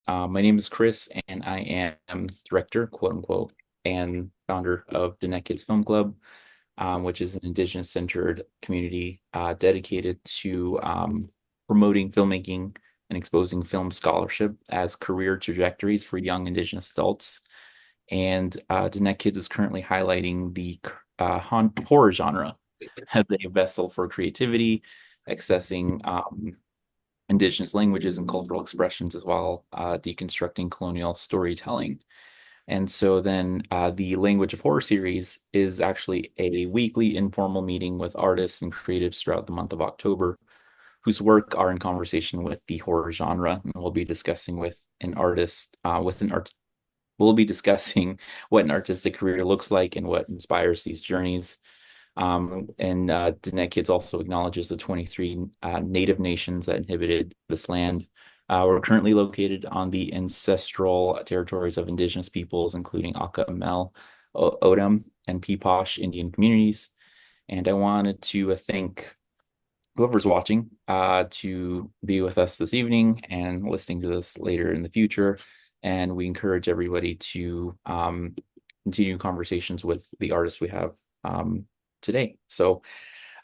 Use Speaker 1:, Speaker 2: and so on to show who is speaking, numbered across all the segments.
Speaker 1: My name is Chris, and I am director, quote unquote, and founder of the Net Kids Film Club, which is an Indigenous-centered community dedicated to promoting filmmaking and exposing film scholarship as career trajectories for young Indigenous adults. And the Net Kids is currently highlighting the horror genre as a vessel for creativity, accessing indigenous languages and cultural expressions as well, deconstructing colonial storytelling. And so then the Language of Horror series is actually a weekly informal meeting with artists and creatives throughout the month of October whose work are in conversation with the horror genre. And we'll be discussing we'll be discussing what an artistic career looks like and what inspires these journeys. And Diné Kids also acknowledges the 23 native nations that inhabited this land. We're currently located on the ancestral territories of indigenous peoples, including Aka, Mel, Odom, and Peeposh Indian communities. And I wanted to thank whoever's watching to be with us this evening and listening to this later in the future. And we encourage everybody to continue conversations with the artists we have today. So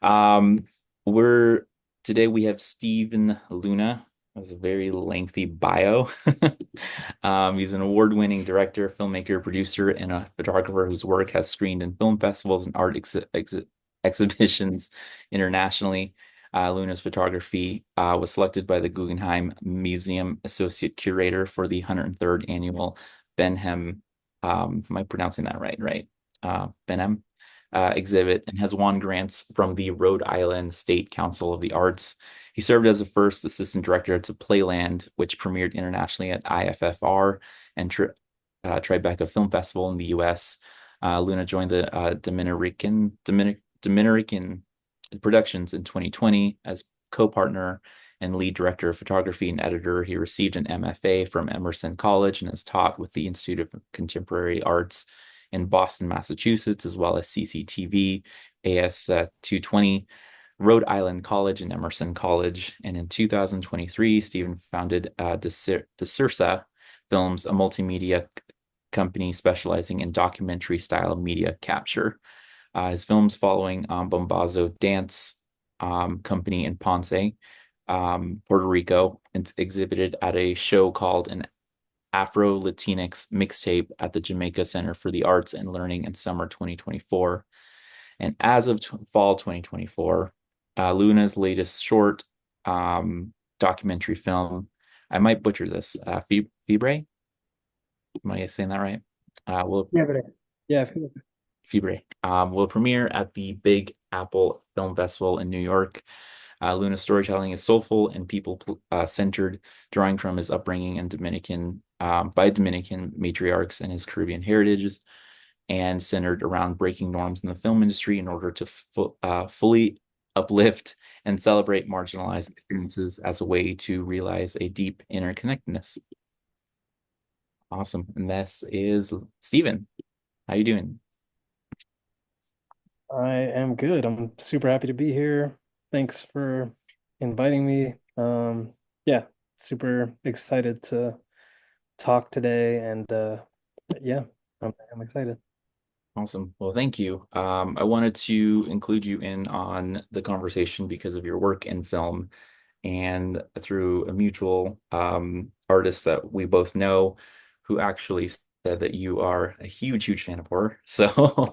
Speaker 1: um, we're today we have Stephen Luna. That's a very lengthy bio. He's an award-winning director, filmmaker, producer, and a photographer whose work has screened in film festivals and art exhibitions internationally. Luna's photography was selected by the Guggenheim Museum Associate Curator for the 103rd Annual Bendheim, am I pronouncing that right? Right. Bendheim exhibit and has won grants from the Rhode Island State Council of the Arts. He served as the first assistant director to Playland, which premiered internationally at IFFR and Tribeca Film Festival in the US. Luna joined the DominiRican Productions in 2020 as co-partner and lead director of photography and editor. He received an MFA from Emerson College and has taught with the Institute of Contemporary Arts in Boston, Massachusetts, as well as CCTV, AS 220, Rhode Island College, and Emerson College. And in 2023, Stephen founded the Cerca Films, a multimedia company specializing in documentary style media capture. His films following Bombazo Dance Company in Ponce, Puerto Rico, and exhibited at a show called An Afro-Latinx Mixtape at the Jamaica Center for the Arts and Learning in summer 2024. And as of fall 2024, Luna's latest short documentary film, I might butcher this, Fiebre? Am I saying that right? Will
Speaker 2: Yeah, but yeah,
Speaker 1: Fiebre will premiere at the Big Apple Film Festival in New York. Luna's storytelling is soulful and people centered, drawing from his upbringing in Dominican by Dominican matriarchs and his Caribbean heritages, and centered around breaking norms in the film industry in order to fully uplift and celebrate marginalized experiences as a way to realize a deep interconnectedness. Awesome. And this is Stephen. How you doing?
Speaker 2: I am good. I'm super happy to be here. Thanks for inviting me. Yeah, super excited to talk today, and yeah, I'm excited.
Speaker 1: Awesome. Well, thank you. I wanted to include you in on the conversation because of your work in film and through a mutual artist that we both know who actually said that you are a huge, huge fan of horror. So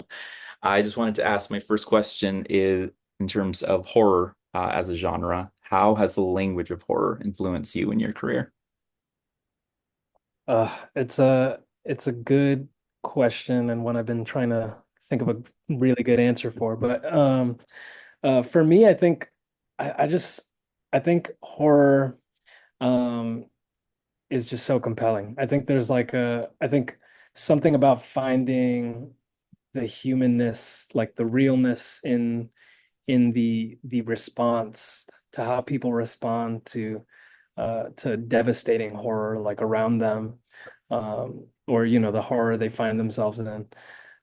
Speaker 1: I just wanted to ask my first question is in terms of horror as a genre, how has the language of horror influenced you in your career?
Speaker 2: It's a good question and one I've been trying to think of a really good answer for. But for me, I think horror um is just so compelling. I think something about finding the humanness, like the realness in the response to how people respond to devastating horror like around them, or the horror they find themselves in.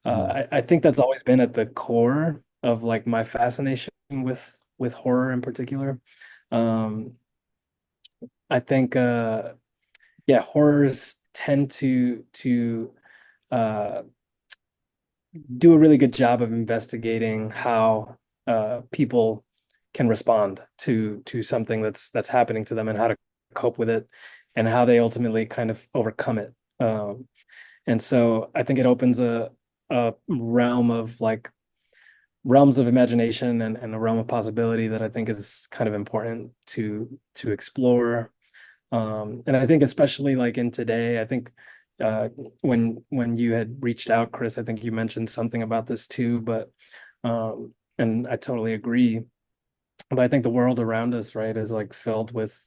Speaker 1: Mhm.
Speaker 2: I think that's always been at the core of like my fascination with horror in particular. Um, I think yeah, horrors tend to uh do a really good job of investigating how people can respond to something that's happening to them and how to cope with it and how they ultimately kind of overcome it. And so I think it opens a realm of like realms of imagination and a realm of possibility that I think is kind of important to explore. And I think especially like in today, I think uh, when you had reached out, Chris, I think you mentioned something about this too, but and I totally agree. But I think the world around us, right, is like filled with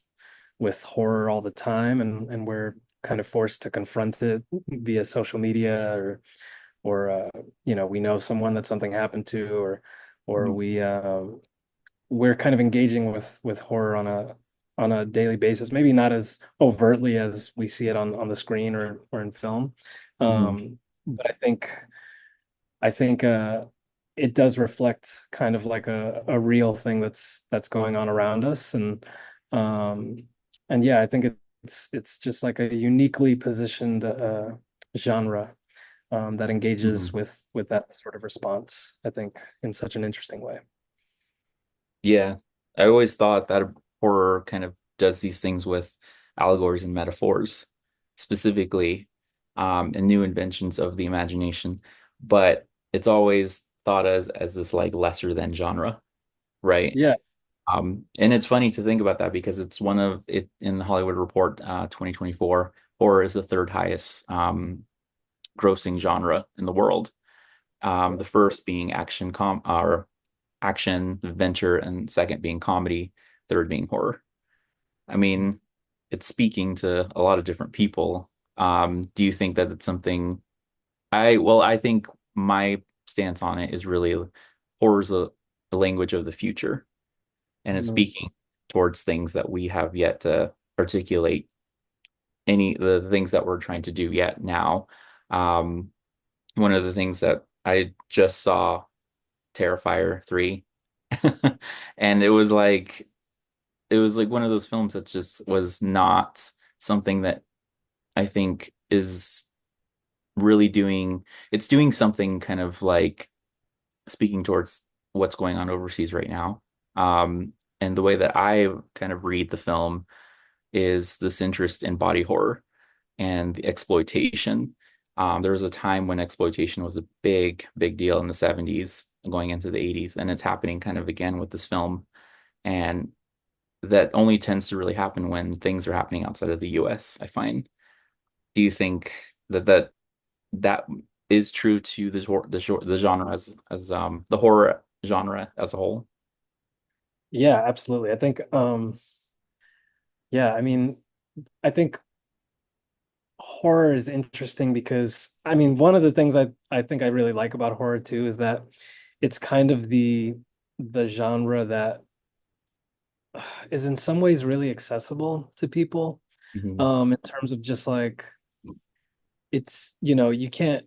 Speaker 2: horror all the time, and we're kind of forced to confront it via social media or you know, we know someone that something happened to, or
Speaker 1: Mhm.
Speaker 2: we're kind of engaging with horror on a daily basis. Maybe not as overtly as we see it on the screen or in film.
Speaker 1: Mhm.
Speaker 2: But I think it does reflect kind of like a real thing that's going on around us. Um and yeah, I think it's just like a uniquely positioned genre that engages
Speaker 1: Mhm.
Speaker 2: with that sort of response, I think, in such an interesting way.
Speaker 1: Yeah, I always thought that horror kind of does these things with allegories and metaphors, specifically, and new inventions of the imagination. But it's always thought as this like lesser than genre, right?
Speaker 2: Yeah.
Speaker 1: And it's funny to think about that because it's one of it in the Hollywood Report 2024, horror is the third highest grossing genre in the world. The first being action, adventure, and second being comedy, third being horror. I mean, it's speaking to a lot of different people. Do you think that it's something I think my stance on it is really horror's a language of the future, and it's
Speaker 2: Mhm.
Speaker 1: speaking towards things that we have yet to articulate any the things that we're trying to do yet now. Um, One of the things that I just saw Terrifier 3 and it was like one of those films that just was not something that I think is really doing something kind of like speaking towards what's going on overseas right now. And the way that I kind of read the film is this interest in body horror and the exploitation. There was a time when exploitation was a big, big deal in the 70s going into the 80s, and it's happening kind of again with this film. And that only tends to really happen when things are happening outside of the US, I find. Do you think that is true to the genre as the horror genre as a whole?
Speaker 2: Yeah, absolutely. I think yeah, I mean, I think horror is interesting because I mean, one of the things I think I really like about horror too is that it's kind of the genre that is in some ways really accessible to people
Speaker 1: Mhm.
Speaker 2: in terms of just like it's you know you can't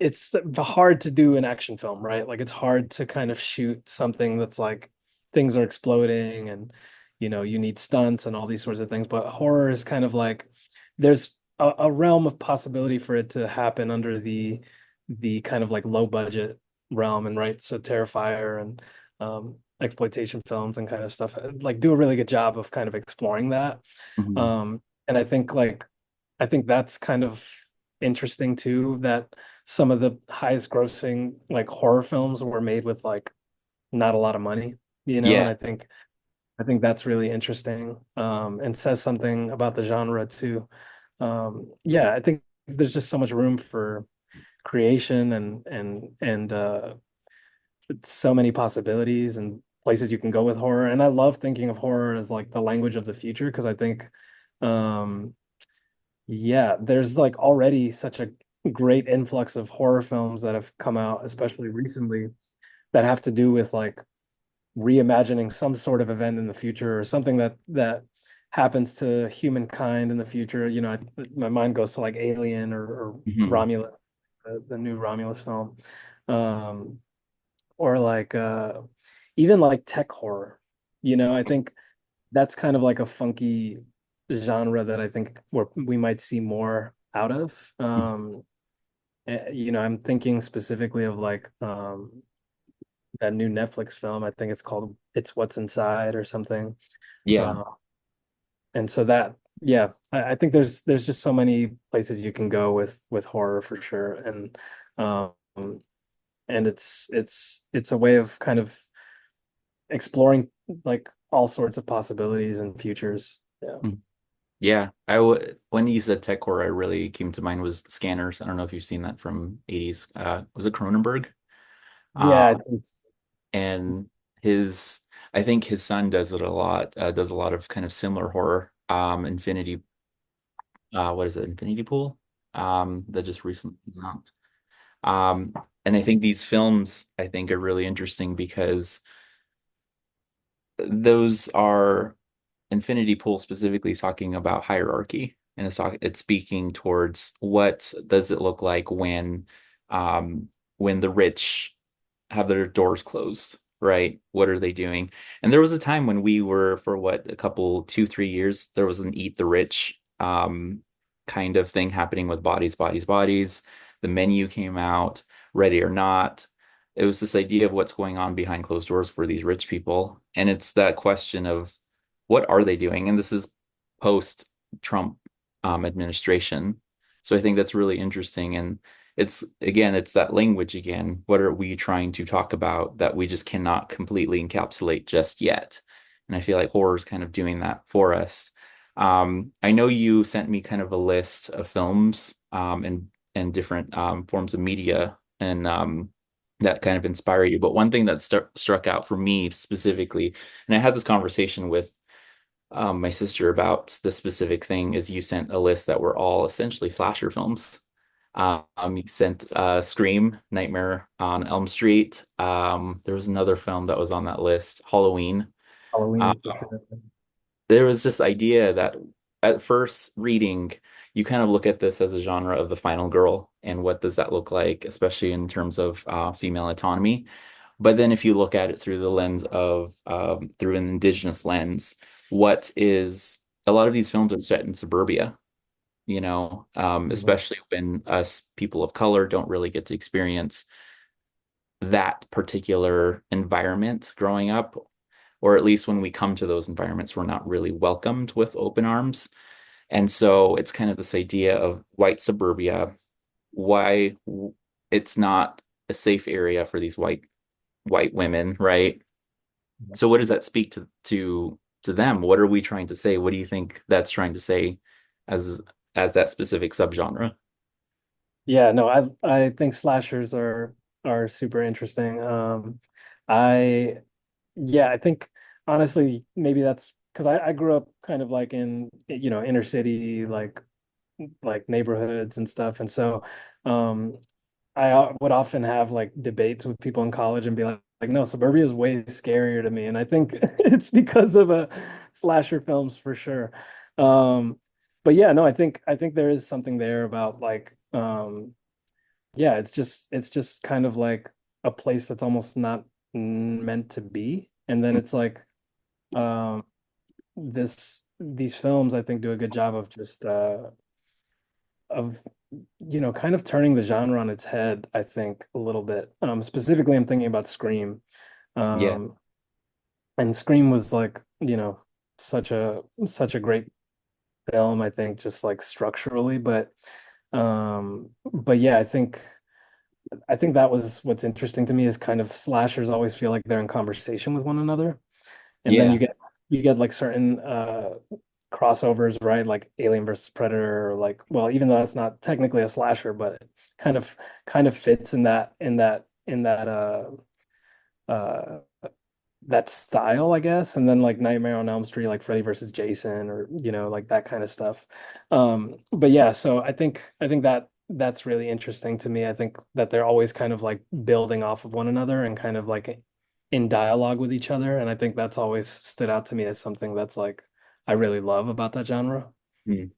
Speaker 2: it's hard to do an action film, right? Like it's hard to kind of shoot something that's like things are exploding and you know you need stunts and all these sorts of things, but horror is kind of like there's a realm of possibility for it to happen under the kind of like low budget realm, and right, so Terrifier and exploitation films and kind of stuff like do a really good job of kind of exploring that.
Speaker 1: Mhm.
Speaker 2: And I think that's kind of interesting too, that some of the highest grossing like horror films were made with like not a lot of money, you know, and
Speaker 1: Yeah.
Speaker 2: I think that's really interesting, and says something about the genre too. Yeah, I think there's just so much room for creation and so many possibilities and places you can go with horror. And I love thinking of horror as like the language of the future because I think um yeah, there's like already such a great influx of horror films that have come out, especially recently, that have to do with like reimagining some sort of event in the future or something that happens to humankind in the future. You know, my mind goes to like Alien or
Speaker 1: Mhm.
Speaker 2: Romulus, the new Romulus film, um, or like even like tech horror. You know, I think that's kind of like a funky genre that I think we might see more out of. I'm thinking specifically of like that new Netflix film. I think it's called It's What's Inside or something.
Speaker 1: Yeah.
Speaker 2: Uh, and so that, yeah, I think there's just so many places you can go with horror for sure. Um, and it's a way of kind of exploring like all sorts of possibilities and futures. Yeah.
Speaker 1: Mm. Yeah. I would when you said tech horror, I really came to mind was Scanners. I don't know if you've seen that from 80s. Was it Cronenberg? Uh,
Speaker 2: Yeah, I think
Speaker 1: and his I think his son does it a lot, does a lot of kind of similar horror. Infinity what is it, Infinity Pool? That just recently came out. Um, and I think these films I think are really interesting because those are Infinity Pool specifically is talking about hierarchy and it's speaking towards what does it look like when the rich have their doors closed, right? What are they doing? And there was a time when we were for what a couple 2 3 years there was an eat the rich kind of thing happening with bodies, bodies, bodies. The menu came out, Ready or Not. It was this idea of what's going on behind closed doors for these rich people. And it's that question of what are they doing? And this is post Trump administration. So I think that's really interesting. And it's again, it's that language again. What are we trying to talk about that we just cannot completely encapsulate just yet? And I feel like horror is kind of doing that for us. I know you sent me kind of a list of films and different forms of media and that kind of inspire you. But one thing that struck out for me specifically, and I had this conversation with my sister about the specific thing, is you sent a list that were all essentially slasher films. You sent Scream, Nightmare on Elm Street. There was another film that was on that list, Halloween. Uh,
Speaker 2: Halloween for sure.
Speaker 1: there was this idea that at first reading, you kind of look at this as a genre of the final girl and what does that look like, especially in terms of female autonomy. But then if you look at it through the lens of through an indigenous lens, what is a lot of these films are set in suburbia,
Speaker 2: Mhm.
Speaker 1: especially when us people of color don't really get to experience that particular environment growing up, or at least when we come to those environments, we're not really welcomed with open arms. And so it's kind of this idea of white suburbia, why it's not a safe area for these white women, right? So what does that speak to them? What are we trying to say? What do you think that's trying to say as as that specific subgenre?
Speaker 2: Yeah, no, I think slashers are super interesting. I Yeah, I think honestly maybe that's because I grew up kind of like in inner city like neighborhoods and stuff, and so um I would often have like debates with people in college and be like no, suburbia is way scarier to me, and I think it's because of slasher films for sure. Um, but yeah, no, I think there is something there about like yeah, it's just kind of like a place that's almost not meant to be, and then it's like um these films I think do a good job of just of kind of turning the genre on its head, I think a little bit. Specifically I'm thinking about Scream.
Speaker 1: Yeah,
Speaker 2: Um and Scream was like, such a great film, I think, just like structurally, but yeah, I think that was what's interesting to me is kind of slashers always feel like they're in conversation with one another. And then you
Speaker 1: yeah,
Speaker 2: get like certain crossovers, right? Like Alien versus Predator, or like, well, even though that's not technically a slasher, but it kind of fits uh that style, I guess. And then like Nightmare on Elm Street, like Freddy versus Jason, or like that kind of stuff. But yeah, so I think that that's really interesting to me. I think that they're always kind of like building off of one another and kind of like in dialogue with each other. And I think that's always stood out to me as something that's like I really love about that genre.
Speaker 1: mm.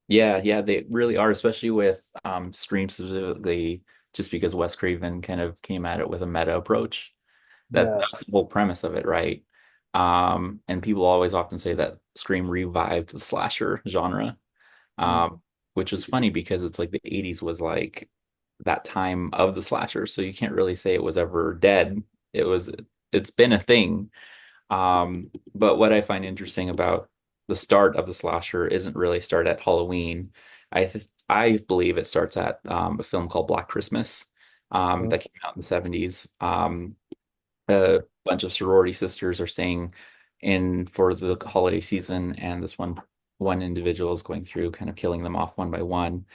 Speaker 1: Yeah, yeah, they really are, especially with Scream specifically, just because Wes Craven kind of came at it with a meta approach. That
Speaker 2: Yeah.
Speaker 1: that's the whole premise of it, right? And people always often say that Scream revived the slasher genre,
Speaker 2: Mm.
Speaker 1: um, which was funny because it's like the 80s was like that time of the slasher, so you can't really say it was ever dead. It was, it's been a thing. But what I find interesting about the start of the slasher isn't really start at Halloween. I believe it starts at a film called Black Christmas
Speaker 2: Mm.
Speaker 1: that came out in the 70s. A bunch of sorority sisters are staying in for the holiday season, and this one individual is going through kind of killing them off one by one.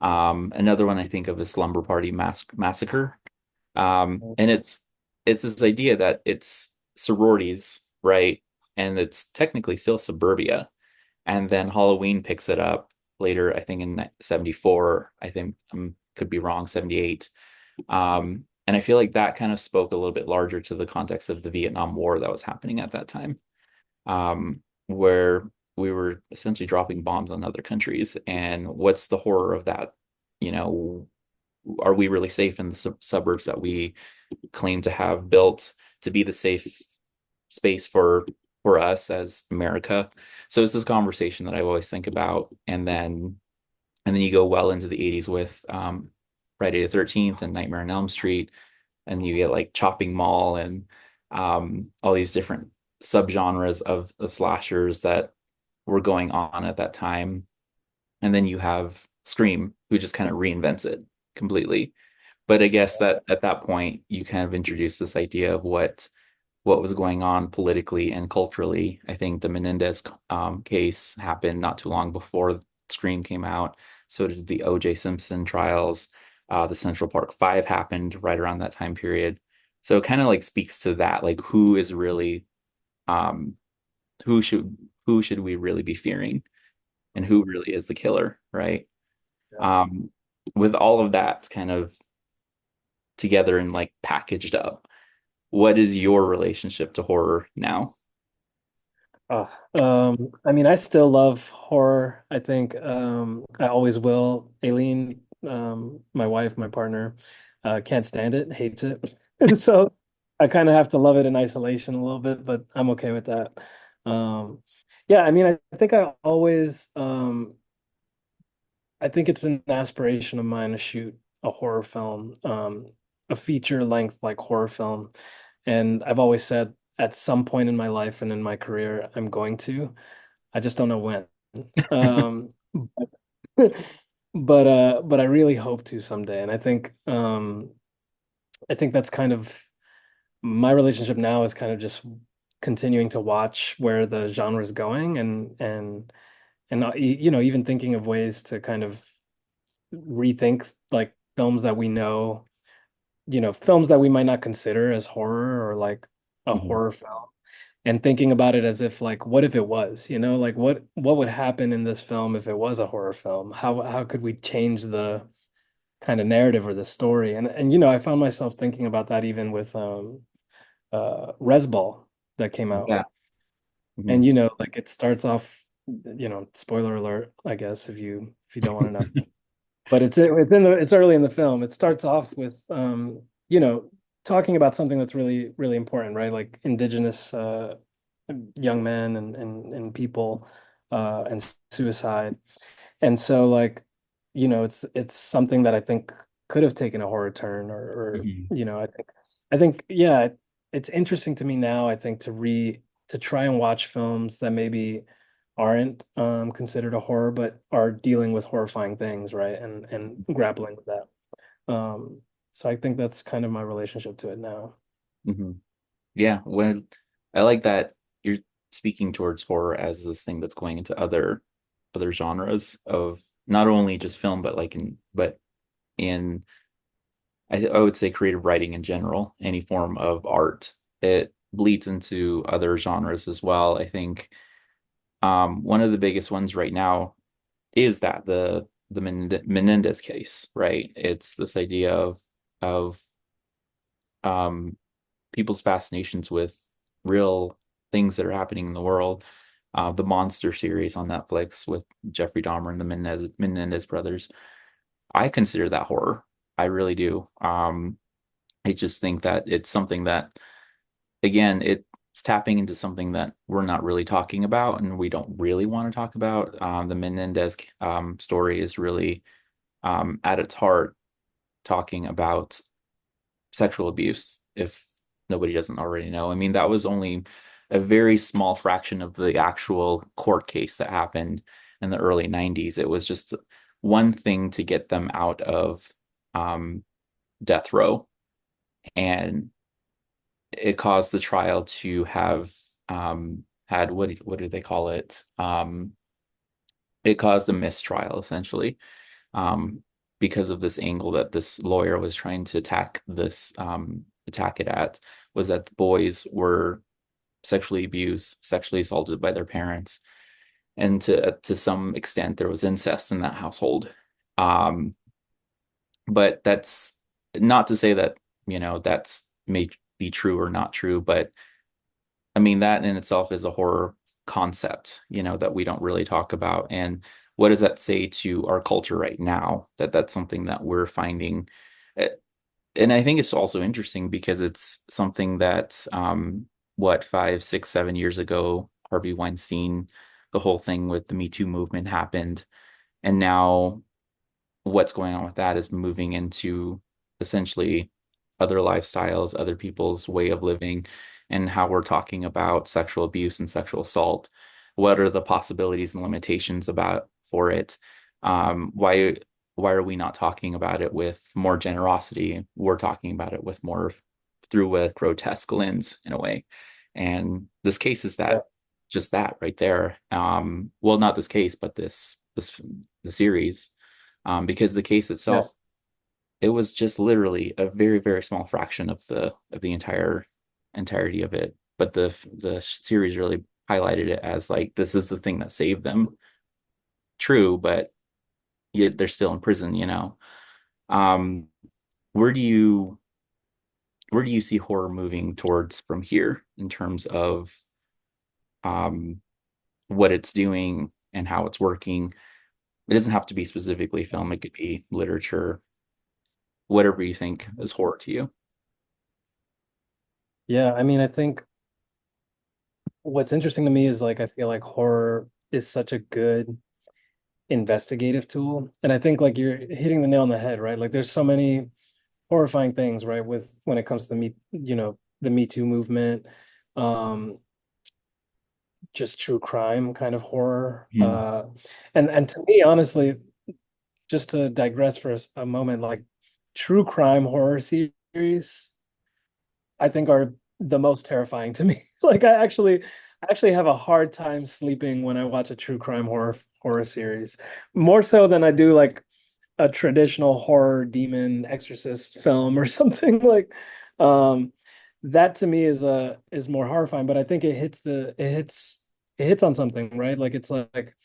Speaker 1: Another one I think of is Slumber Party Massacre. And it's this idea that it's sororities, right? And it's technically still suburbia. And then Halloween picks it up later, I think in 74, I think could be wrong, 78. And I feel like that kind of spoke a little bit larger to the context of the Vietnam War that was happening at that time, where we were essentially dropping bombs on other countries. And what's the horror of that? You know, are we really safe in the suburbs that we claim to have built to be the safe space for us as America? So it's this conversation that I always think about, and then you go well into the 80s with Friday the 13th and Nightmare on Elm Street, and you get like Chopping Mall and all these different subgenres of slashers that were going on at that time. And then you have Scream, who just kind of reinvents it completely. But I guess that at that point you kind of introduce this idea of what was going on politically and culturally. I think the Menendez case happened not too long before Scream came out. So did the O.J. Simpson trials. The Central Park Five happened right around that time period. So it kind of like speaks to that, like who is really, um, who should who should we really be fearing, and who really is the killer, right?
Speaker 2: Yeah.
Speaker 1: Um, with all of that kind of together and like packaged up, what is your relationship to horror now?
Speaker 2: I mean, I still love horror. I think I always will. Aileen, my wife, my partner, can't stand it, hates it. So I kind of have to love it in isolation a little bit, but I'm okay with that. Um, yeah, I mean, I think I think it's an aspiration of mine to shoot a horror film, a feature length like horror film. And I've always said at some point in my life and in my career, I'm going to. I just don't know when. Um, but I really hope to someday. And I think that's kind of my relationship now is kind of just continuing to watch where the genre is going and you know, even thinking of ways to kind of rethink like films that we know, you know, films that we might not consider as horror or like a
Speaker 1: Mhm.
Speaker 2: horror film, and thinking about it as if like, what if it was, you know, like what would happen in this film if it was a horror film? How could we change the kind of narrative or the story? And you know, I found myself thinking about that even with Resball that came out.
Speaker 1: Yeah.
Speaker 2: And
Speaker 1: Mhm.
Speaker 2: you know, like it starts off, you know, spoiler alert, I guess if you don't want to know. But it's early in the film. It starts off with you know, talking about something that's really important, right? Like indigenous young men and people and suicide. And so like, you know, it's something that I think could have taken a horror turn or
Speaker 1: Mhm.
Speaker 2: you know, I think yeah, it's interesting to me now, I think to try and watch films that maybe aren't considered a horror but are dealing with horrifying things, right? And grappling with that. So I think that's kind of my relationship to it now.
Speaker 1: Mhm. Yeah, when I like that you're speaking towards horror as this thing that's going into other genres of not only just film, but like in I would say creative writing in general, any form of art. It bleeds into other genres as well. I think one of the biggest ones right now is that the Menendez case, right? It's this idea of um people's fascinations with real things that are happening in the world. The Monster series on Netflix with Jeffrey Dahmer and the Menendez brothers. I consider that horror. I really do. I just think that it's something that, again, it it's tapping into something that we're not really talking about and we don't really want to talk about. The Menendez story is really at its heart talking about sexual abuse, if nobody doesn't already know. I mean, that was only a very small fraction of the actual court case that happened in the early 90s. It was just one thing to get them out of um, death row, and it caused the trial to have had what did they call it? It caused a mistrial essentially, um, because of this angle that this lawyer was trying to attack it at, was that the boys were sexually abused, sexually assaulted by their parents, and to some extent there was incest in that household. Um, but that's not to say that, that's may be true or not true, but I mean, that in itself is a horror concept, that we don't really talk about. And what does that say to our culture right now? That that's something that we're finding. eh, And I think it's also interesting because it's something that, what, 5, 6, 7 years ago, Harvey Weinstein, the whole thing with the Me Too movement happened. And now what's going on with that is moving into essentially other lifestyles, other people's way of living, and how we're talking about sexual abuse and sexual assault. What are the possibilities and limitations about for it? Why are we not talking about it with more generosity? We're talking about it with more through a grotesque lens in a way. And this case is
Speaker 2: Yeah.
Speaker 1: that just that right there. Well, not this case, but this the series, because the case
Speaker 2: Yeah.
Speaker 1: itself, it was just literally a very, very small fraction of the entire entirety of it. But the series really highlighted it as like this is the thing that saved them. True, but yet they're still in prison. Um, where do you where do you see horror moving towards from here in terms of um what it's doing and how it's working? It doesn't have to be specifically film, it could be literature, whatever you think is horror to you.
Speaker 2: Yeah, I mean, I think what's interesting to me is like I feel like horror is such a good investigative tool. And I think like you're hitting the nail on the head, right? Like there's so many horrifying things, right, with when it comes to the Me Too movement, um, just true crime kind of horror.
Speaker 1: Hmm.
Speaker 2: And to me, honestly, just to digress for a moment, like true crime horror series, I think are the most terrifying to me. Like I actually have a hard time sleeping when I watch a true crime horror series, more so than I do like a traditional horror demon exorcist film or something like that to me is more horrifying, but I think it hits on something, right? Like it's like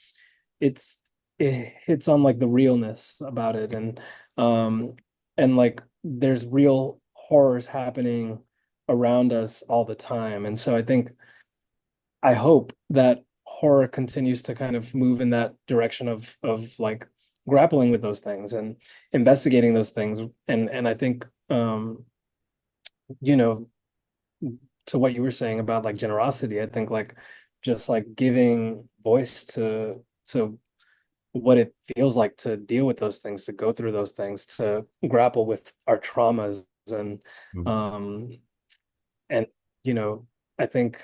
Speaker 2: it's it hits on like the realness about it, um and like there's real horrors happening around us all the time. And so I hope that horror continues to kind of move in that direction of like grappling with those things and investigating those things. And I think you know, to what you were saying about like generosity, I think like just like giving voice to what it feels like to deal with those things, to go through those things, to grapple with our traumas um and you know, I think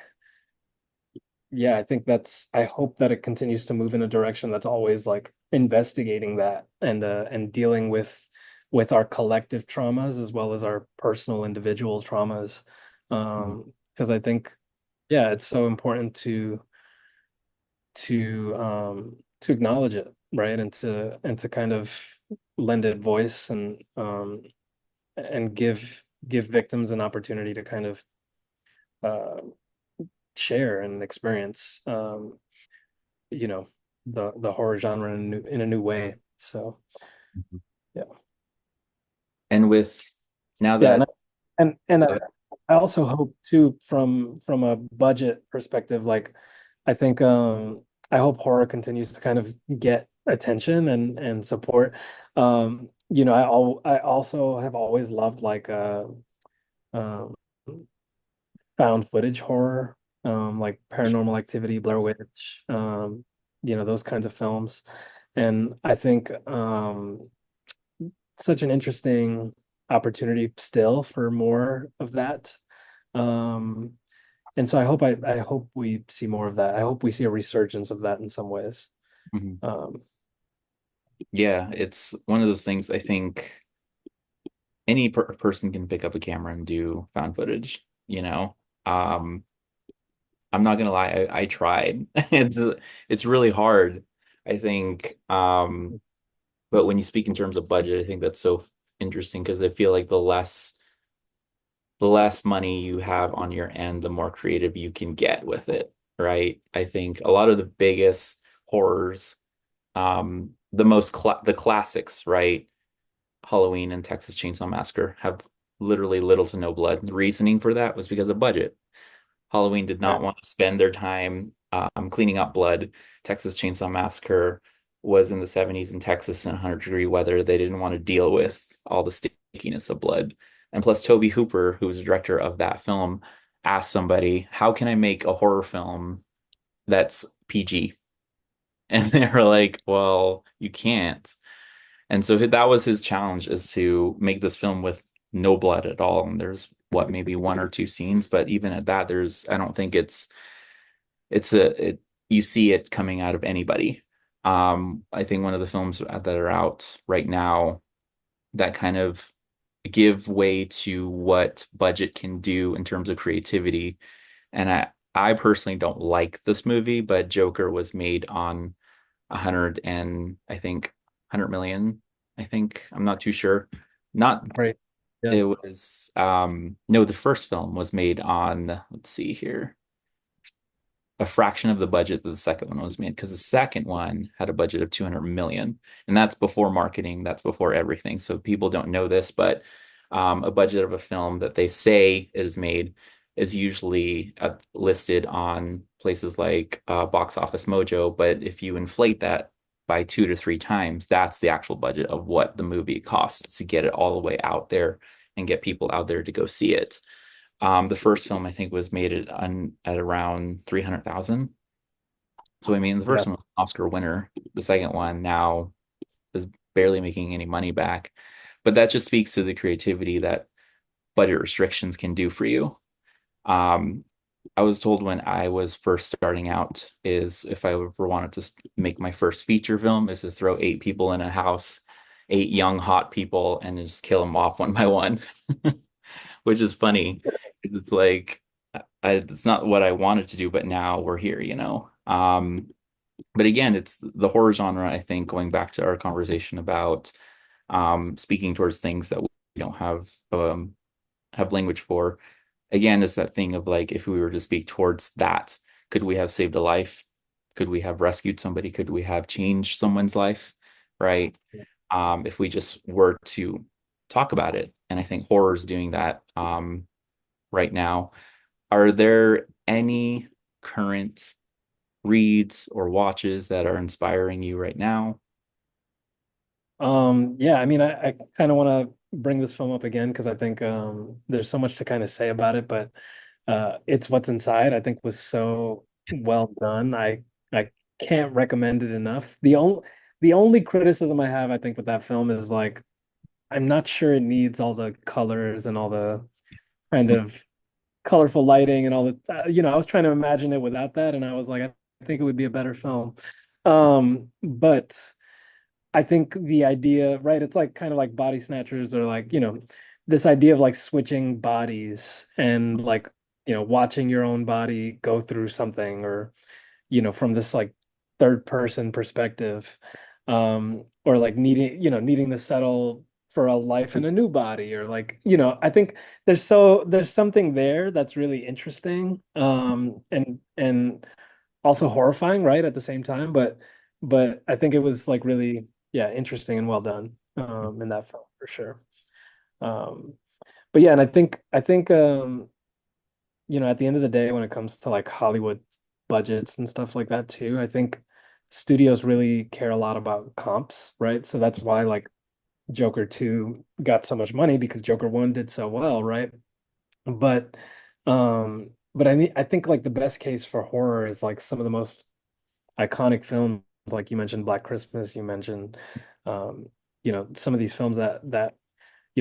Speaker 2: yeah, I think I hope that it continues to move in a direction that's always like investigating that and dealing with our collective traumas as well as our personal individual traumas. Because I think yeah, it's so important to acknowledge it, right? And to kind of lend it voice and give victims an opportunity to kind of uh share and experience you know the horror genre in a new way. So
Speaker 1: Mhm.
Speaker 2: yeah.
Speaker 1: And with now
Speaker 2: Yeah,
Speaker 1: that
Speaker 2: and
Speaker 1: uh,
Speaker 2: I also hope too from a budget perspective, like I think I hope horror continues to kind of get attention and support. I also have always loved like um found footage horror. like Paranormal Activity, Blair Witch, those kinds of films. And I think such an interesting opportunity still for more of that. Um, and so I hope we see more of that. I hope we see a resurgence of that in some ways.
Speaker 1: Mhm.
Speaker 2: Um,
Speaker 1: Yeah, it's one of those things. I think any person can pick up a camera and do found footage, you know. Um, I'm not gonna lie, I tried. It's really hard. I think, but when you speak in terms of budget, I think that's so interesting because I feel like the less money you have on your end, the more creative you can get with it, right? I think a lot of the biggest horrors, the classics, right? Halloween and Texas Chainsaw Massacre have literally little to no blood. The reasoning for that was because of budget. Halloween did not
Speaker 2: right.
Speaker 1: want to spend their time cleaning up blood. Texas Chainsaw Massacre was in the 70s in Texas in 100-degree weather. They didn't want to deal with all the stickiness of blood. And plus, Toby Hooper, who was the director of that film, asked somebody, how can I make a horror film that's PG? And they were like, well, you can't. And so that was his challenge is to make this film with no blood at all. And there's what, maybe one or two scenes, but even at that, I don't think you see it coming out of anybody. I think one of the films that are out right now that kind of give way to what budget can do in terms of creativity. And I personally don't like this movie, but Joker was made on 100 and I think 100 million. I think I'm not too sure. Not
Speaker 2: Right. Yeah.
Speaker 1: it was no, the first film was made on, let's see here, a fraction of the budget that the second one was made because the second one had a budget of 200 million, and that's before marketing, that's before everything. So people don't know this, but a budget of a film that they say is made is usually listed on places like Box Office Mojo. But if you inflate that by 2 to 3 times, that's the actual budget of what the movie costs to get it all the way out there and get people out there to go see it. The first film I think was made at around 300,000. So I mean, the
Speaker 2: Yeah.
Speaker 1: first one was an Oscar winner. The second one now is barely making any money back. But that just speaks to the creativity that budget restrictions can do for you. Um, I was told when I was first starting out is if I ever wanted to make my first feature film is to throw 8 people in a house, 8 young hot people, and just kill them off one by one. Which is funny. It's like it's not what I wanted to do, but now we're here, you know. But again, it's the horror genre, I think, going back to our conversation about speaking towards things that we don't have language for. Again, it's that thing of like if we were to speak towards that, could we have saved a life? Could we have rescued somebody? Could we have changed someone's life? Right? If we just were to talk about it. And I think horror is doing that right now. Are there any current reads or watches that are inspiring you right now?
Speaker 2: Yeah, I mean, I kind of want to bring this film up again because I think there's so much to kind of say about it, but It's What's Inside, I think was so well done. I can't recommend it enough. The only criticism I have, I think, with that film is like I'm not sure it needs all the colors and all the kind of colorful lighting and all the I was trying to imagine it without that, and I was like, I think it would be a better film. But I think the idea, right? It's like kind of like body snatchers or like, this idea of like switching bodies and like, watching your own body go through something or, from this like third person perspective. Or like needing to settle for a life in a new body or like, I think there's something there that's really interesting. And also horrifying, right, at the same time. But I think it was like really, yeah, interesting and well done in that film for sure. Um, but yeah, and I think at the end of the day, when it comes to like Hollywood budgets and stuff like that too, I think studios really care a lot about comps, right? So that's why like Joker 2 got so much money because Joker 1 did so well, right? But but I think like the best case for horror is like some of the most iconic films, like you mentioned Black Christmas, you mentioned um, some of these films that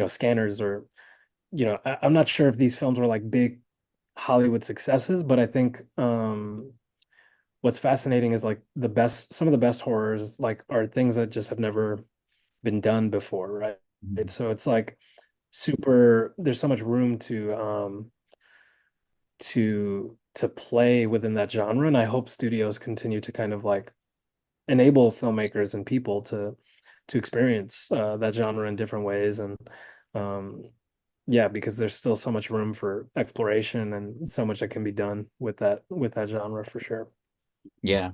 Speaker 2: Scanners, or I'm not sure if these films were like big Hollywood successes, but I think what's fascinating is like some of the best horrors like are things that just have never been done before, right?
Speaker 1: Mhm.
Speaker 2: So it's like there's so much room to play within that genre, and I hope studios continue to kind of like enable filmmakers and people to experience that genre in different ways. And um yeah, because there's still so much room for exploration and so much that can be done with that genre for sure.
Speaker 1: Yeah.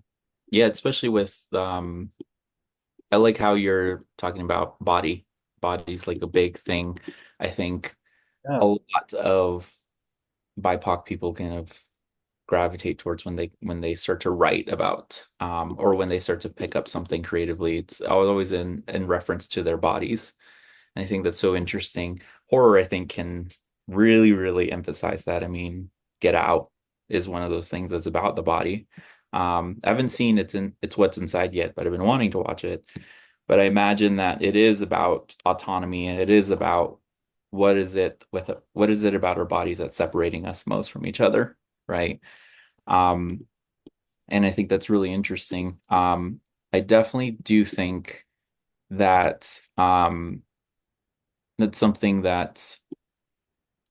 Speaker 1: Yeah, especially with I like how you're talking about body. Body's like a big thing. I think
Speaker 2: Yeah.
Speaker 1: a lot of BIPOC people kind of gravitate towards when they start to write about or when they start to pick up something creatively. It's always in reference to their bodies. And I think that's so interesting. Horror, I think, can really, really emphasize that. I mean, Get Out is one of those things that's about the body. I haven't seen it's What's Inside yet, but I've been wanting to watch it. But I imagine that it is about autonomy and it is about what is it about our bodies that's separating us most from each other, right? Um, and I think that's really interesting. I definitely do think that that's something that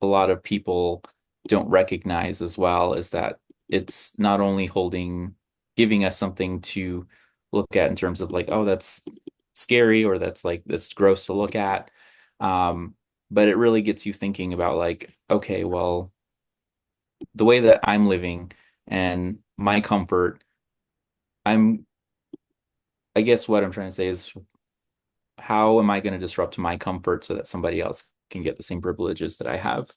Speaker 1: a lot of people don't recognize as well is that it's not only giving us something to look at in terms of like, oh, that's scary or that's gross to look at. Um, but it really gets you thinking about like, okay, well, the way that I'm living and my comfort, I'm, I guess what I'm trying to say is how am I going to disrupt my comfort so that somebody else can get the same privileges that I have,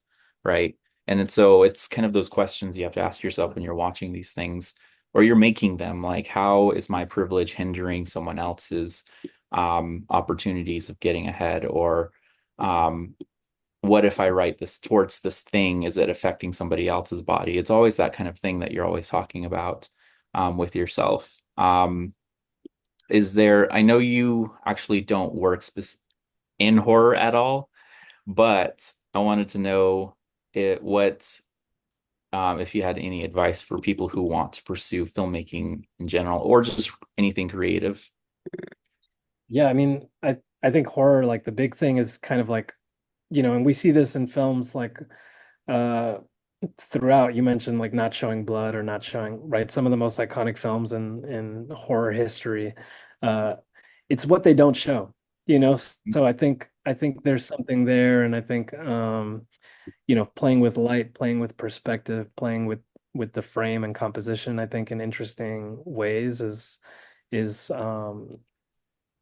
Speaker 1: right? And then so it's kind of those questions you have to ask yourself when you're watching these things or you're making them, like how is my privilege hindering someone else's opportunities of getting ahead? Or um, what if I write this towards this thing? Is it affecting somebody else's body? It's always that kind of thing that you're always talking about with yourself. Is there, I know you actually don't work in horror at all, but I wanted to know what if you had any advice for people who want to pursue filmmaking in general or just anything creative.
Speaker 2: Yeah, I mean, I think horror, like the big thing is kind of like, and we see this in films like uh throughout. You mentioned like not showing blood or not showing, right? Some of the most iconic films in horror history. Uh it's what they don't show, you know? So I think there's something there, and I think playing with light, playing with perspective, playing with the frame and composition, I think in interesting ways is um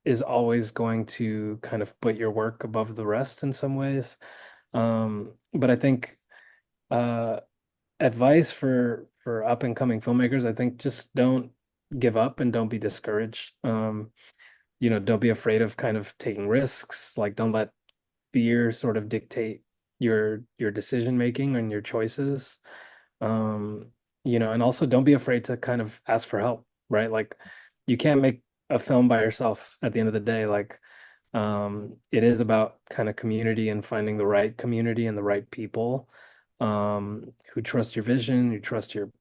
Speaker 2: is always going to kind of put your work above the rest in some ways. But I think uh, advice for up and coming filmmakers, I think just don't give up and don't be discouraged. Don't be afraid of kind of taking risks. Like don't let fear sort of dictate your decision making and your choices. Um, and also don't be afraid to kind of ask for help, right? Like you can't make a film by yourself at the end of the day. Like it is about kind of community and finding the right community and the right people who trust your vision, who trust your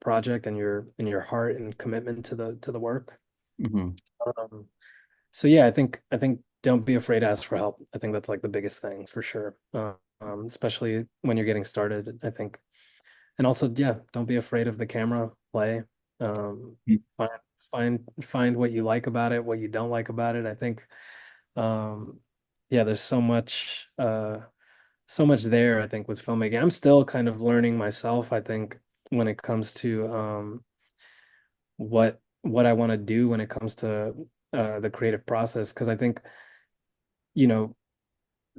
Speaker 2: project and your heart and commitment to the work.
Speaker 1: Mhm.
Speaker 2: Um, so yeah, I think don't be afraid to ask for help. I think that's like the biggest thing for sure. Especially when you're getting started, I think. And also, yeah, don't be afraid of the camera play. Um, find find what you like about it, what you don't like about it. I think um, yeah, there's so much there, I think, with filmmaking. I'm still kind of learning myself, I think, when it comes to what I want to do when it comes to the creative process. Because I think, you know,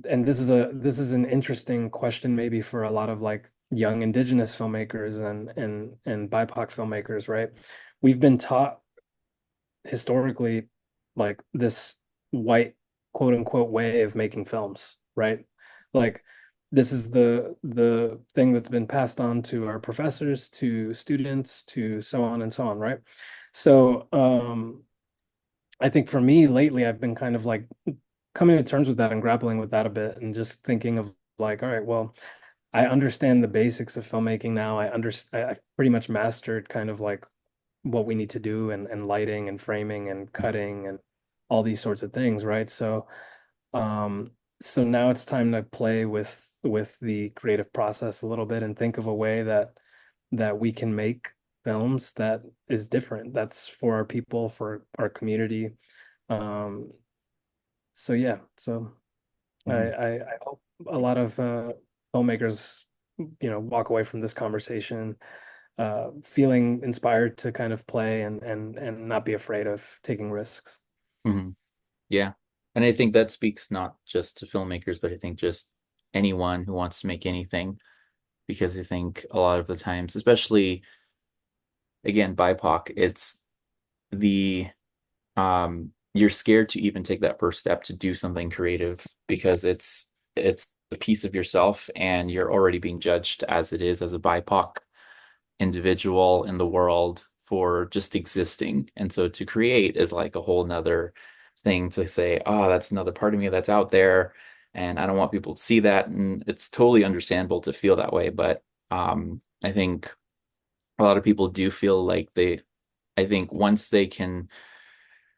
Speaker 2: and this is an interesting question maybe for a lot of like young indigenous filmmakers and BIPOC filmmakers, right? We've been taught historically like this white quote unquote way of making films, right? Like this is the thing that's been passed on to our professors, to students, to so on and so on, right? So I think for me lately, I've been kind of like coming to terms with that and grappling with that a bit and just thinking of like, all right, well, I understand the basics of filmmaking now. I've pretty much mastered kind of like what we need to do and lighting and framing and cutting and all these sorts of things, right? Um, so now it's time to play with the creative process a little bit and think of a way that we can make films that is different. That's for our people, for our community. Um, so yeah, so
Speaker 1: Mhm.
Speaker 2: I hope a lot of filmmakers, walk away from this conversation feeling inspired to kind of play and not be afraid of taking risks.
Speaker 1: Mhm. Yeah. And I think that speaks not just to filmmakers, but I think just anyone who wants to make anything, because I think a lot of the times, especially again, BIPOC, it's the you're scared to even take that first step to do something creative because it's a piece of yourself and you're already being judged as it is as a BIPOC individual in the world for just existing. And so to create is like a whole nother thing to say, oh, that's another part of me that's out there. And I don't want people to see that. And it's totally understandable to feel that way. But I think a lot of people do feel like I think once they can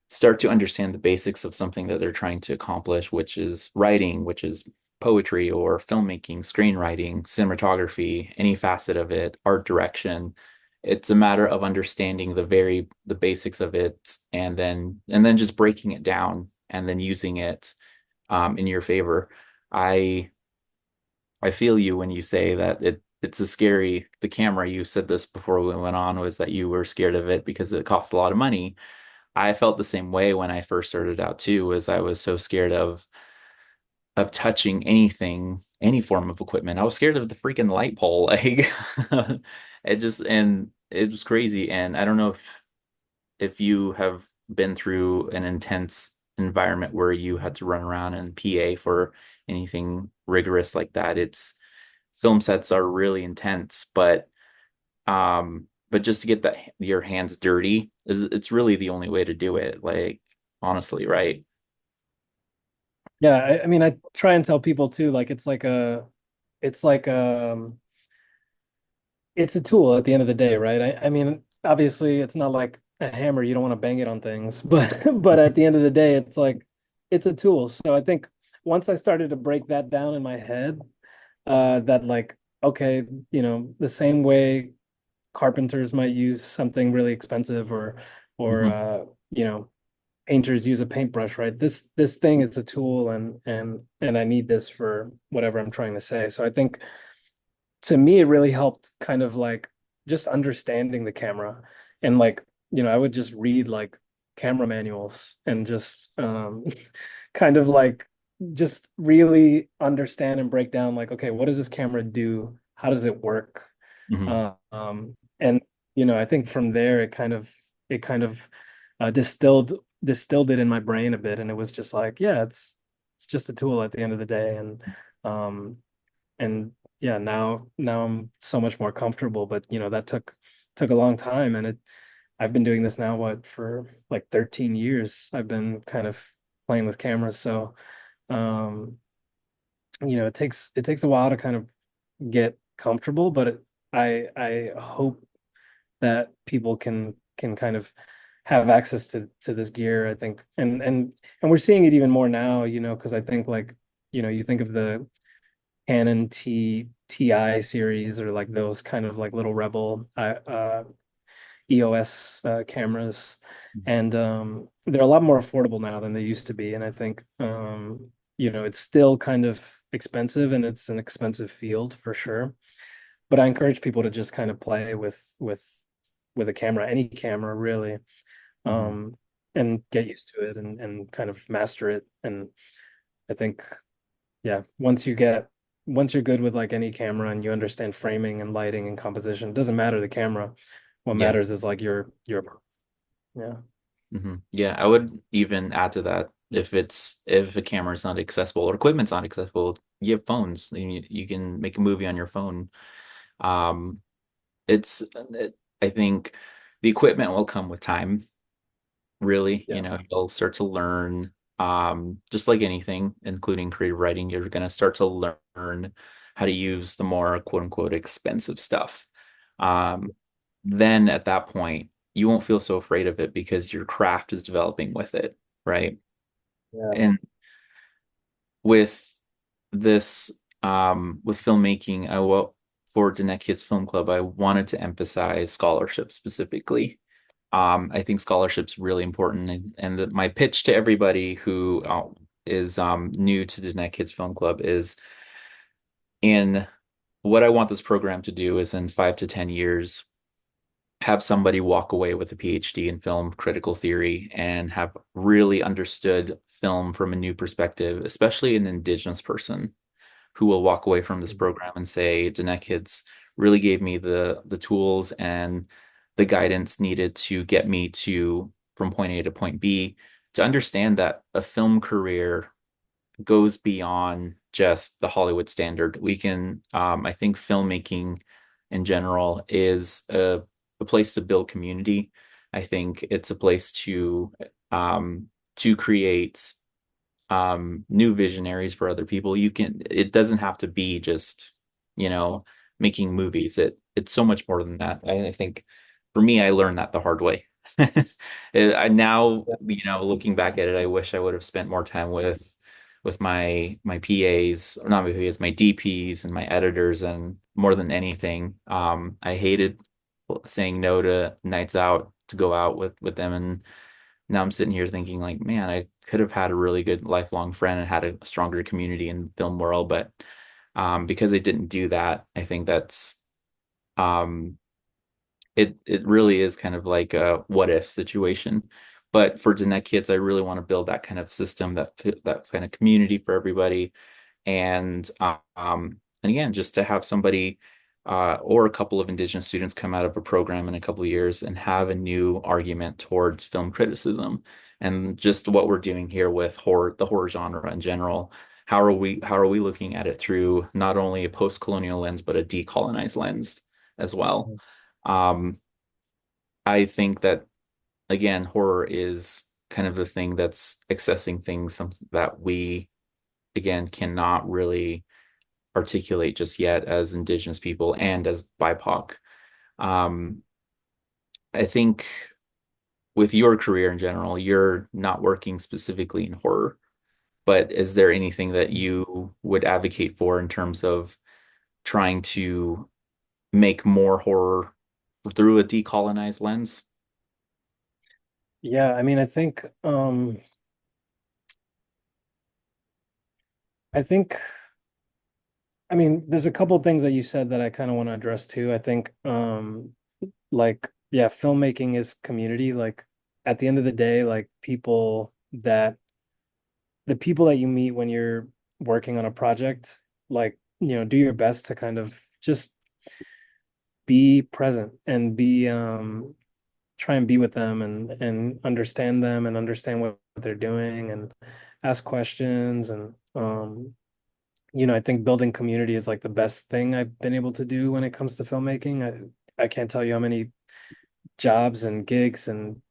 Speaker 1: start to understand the basics of something that they're trying to accomplish, which is writing, which is poetry or filmmaking, screenwriting, cinematography, any facet of it, art direction. It's a matter of understanding the basics of it and then just breaking it down and then using it in your favor. I I feel you when you say that it's a scary the camera. You said this before we went on was that you were scared of it because it costs a lot of money. I felt the same way when I first started out too, was I was so scared of touching anything, any form of equipment. I was scared of the freaking light pole. Like it was crazy. And I don't know if you have been through an intense environment where you had to run around and PA for anything rigorous like that. It's film sets are really intense, but just to get your hands dirty is it's really the only way to do it. Like honestly, right?
Speaker 2: Yeah, I mean, I try and tell people too, like it's like it's a tool at the end of the day, right? I mean, obviously, it's not like a hammer. You don't want to bang it on things, but but at the end of the day, it's like it's a tool. So I think once I started to break that down in my head, that like okay, the same way carpenters might use something really expensive or
Speaker 1: Hmm.
Speaker 2: painters use a paintbrush, right? This thing is a tool and I need this for whatever I'm trying to say. So I think to me it really helped kind of like just understanding the camera and like, I would just read like camera manuals and just kind of like just really understand and break down like, okay, what does this camera do? How does it work?
Speaker 1: Hmm.
Speaker 2: And I think from there it kind of distilled it in my brain a bit, and it was just like, yeah, it's just a tool at the end of the day, um and yeah, now I'm so much more comfortable, but that took a long time, and I've been doing this now for like 13 years. I've been kind of playing with cameras, so um it takes a while to kind of get comfortable, but I hope that people can kind of have access to this gear, I think. And we're seeing it even more now, because I think like, you think of the Canon TI series or like those kind of like little Rebel EOS cameras. And they're a lot more affordable now than they used to be. And I think it's still kind of expensive and it's an expensive field for sure. But I encourage people to just kind of play with a camera, any camera really,
Speaker 1: Hmm.
Speaker 2: um, and get used to it and kind of master it. And I think, yeah, once you're good with like any camera and you understand framing and lighting and composition, it doesn't matter the camera. What
Speaker 1: Yeah.
Speaker 2: matters is like your yeah.
Speaker 1: Hmm. Yeah, I would even add to that if a camera's not accessible or equipment's not accessible, you have phones. You can make a movie on your phone. Um, it's I think the equipment will come with time, really.
Speaker 2: Yeah.
Speaker 1: You'll start to learn, just like anything, including creative writing, you're going to start to learn how to use the more quote unquote expensive stuff. Um, then at that point, you won't feel so afraid of it because your craft is developing with it, right?
Speaker 2: Yeah.
Speaker 1: And with this, with filmmaking, for Diné Kids Film Club, I wanted to emphasize scholarship specifically. I think scholarship's really important, and my pitch to everybody who is new to Diné Kids Film Club is in what I want this program to do is in 5 to 10 years have somebody walk away with a PhD in film critical theory and have really understood film from a new perspective, especially an indigenous person who will walk away from this program and say, Diné Kids really gave me the tools and the guidance needed to get me to from point A to point B to understand that a film career goes beyond just the Hollywood standard. I think filmmaking in general is a place to build community. I think it's a place to create new visionaries for other people. It doesn't have to be just, you know, making movies. It's so much more than that. I think for me, I learned that the hard way. I now, looking back at it, I wish I would have spent more time with my PAs, or not my PAs, my DPs and my editors, and more than anything, I hated saying no to nights out to go out with them. And now I'm sitting here thinking like, man, I could have had a really good lifelong friend and had a stronger community in the film world, but because I didn't do that, I think that's um, it really is kind of like a what if situation. But for Diné Kids, I really want to build that kind of system, that kind of community for everybody, and and again, just to have somebody or a couple of Indigenous students come out of a program in a couple of years and have a new argument towards film criticism and just what we're doing here with the horror genre in general. How are we looking at it through not only a post-colonial lens but a decolonized lens as well? Um, I think that again, horror is kind of the thing that's accessing things that we again cannot really articulate just yet as Indigenous people and as BIPOC. Um, I think with your career in general, you're not working specifically in horror, but is there anything that you would advocate for in terms of trying to make more horror through a decolonized lens?
Speaker 2: Yeah, I mean, I think I mean, there's a couple things that you said that I kind of want to address too. I think like yeah, filmmaking is community. Like at the end of the day, like the people that you meet when you're working on a project, like, do your best to kind of just be present and be try and be with them and understand them and understand what they're doing and ask questions and I think building community is like the best thing I've been able to do when it comes to filmmaking. I can't tell you how many jobs and gigs and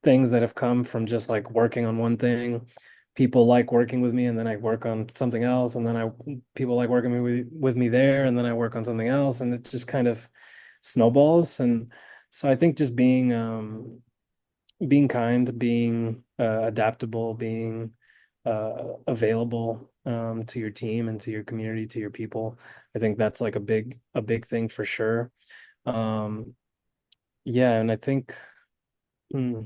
Speaker 2: things that have come from just like working on one thing. People like working with me, and then I work on something else, and then I people like working with me there, and then I work on something else, and it just kind of snowballs. And so I think just being kind, being adaptable, being available to your team and to your community, to your people. I think that's like a big thing for sure. Um, yeah, and hmm,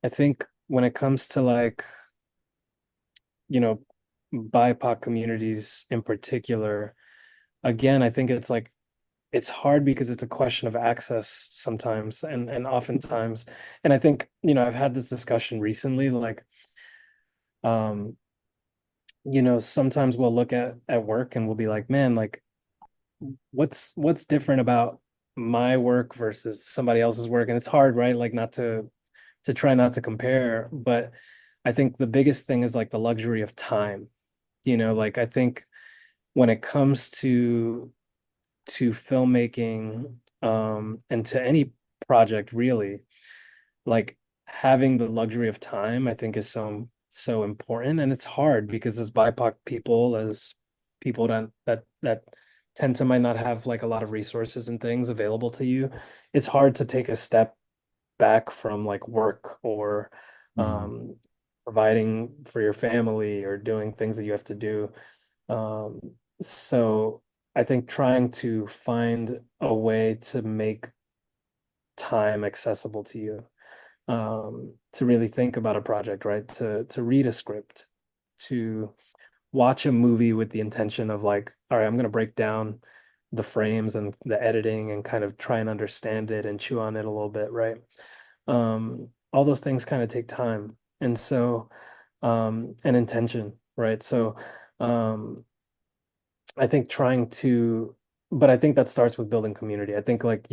Speaker 2: I think when it comes to like, you know, BIPOC communities in particular, again, I think it's hard because it's a question of access sometimes and oftentimes. And I think, I've had this discussion recently, like um sometimes we'll look at work and we'll be like, man, like what's different about my work versus somebody else's work? And it's hard, right? Like not to try not to compare, but I think the biggest thing is like the luxury of time. Like I think when it comes to filmmaking, and to any project really, like having the luxury of time, I think is so important. And it's hard because as BIPOC people, as people that tend to might not have like a lot of resources and things available to you, it's hard to take a step back from like work or
Speaker 1: Mhm.
Speaker 2: um, providing for your family or doing things that you have to do. Um, so I think trying to find a way to make time accessible to you, to really think about a project, right? To read a script, to watch a movie with the intention of like, all right, I'm gonna break down the frames and the editing and kind of try and understand it and chew on it a little bit, right? All those things kind of take time. And so, and intention, right? So, um, I think but I think that starts with building community. I think like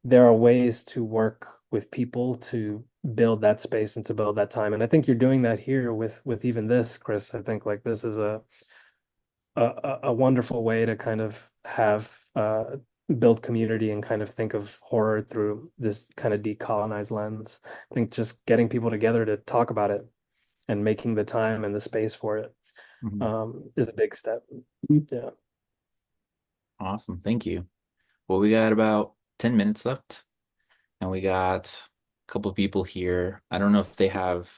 Speaker 2: there are ways to work with people to build that space and to build that time. And I think you're doing that here with even this, Chris. I think like this is a wonderful way to kind of have build community and kind of think of horror through this kind of decolonized lens. I think just getting people together to talk about it and making the time and the space for it,
Speaker 1: Mhm.
Speaker 2: is a big step. Yeah.
Speaker 1: Awesome. Thank you. Well, we got about 10 minutes left, and we got a couple of people here. I don't know if they have